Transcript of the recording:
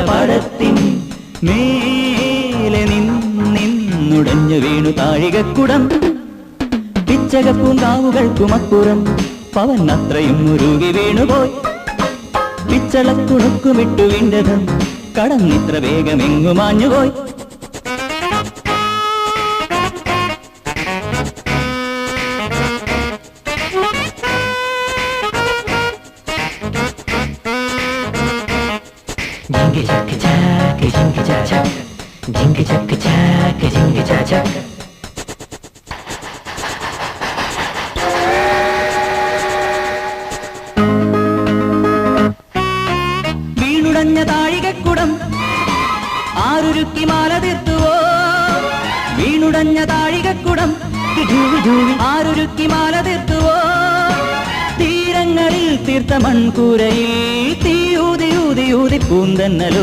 പടത്തിൻ മേലെ നിന്നുടഞ്ഞു വീണു താഴികക്കുടം. പിച്ചകപ്പൂങ്കാവുകൾക്കുമപ്പുറം പവൻ അത്രയും മുരുകി വീണുപോയി. പിച്ചളക്കുണുക്കുമിട്ടു വിണ്ടതും കടന്നിത്ര വേഗമെങ്ങു മാഞ്ഞുപോയി. ജിങ്ക് ചക്ക് ചാക്ക് ജിങ്ക് ചാക്ക് ജിങ്ക് ചക്ക് ചാക്ക് ജിങ്ക് ചാക്ക്. വീണുടഞ്ഞ താഴികക്കുടം ആരുരുക്കി മാല തീർത്തുവോ? വീണുടഞ്ഞ താഴികക്കുടം ആരുരുക്കി മാല തീർത്തുവോ? തീരങ്ങളിൽ തീർത്ത മൺകൂരയിൽ തീ ഊതി ഊതി ഊതി പൂന്തന്നലോ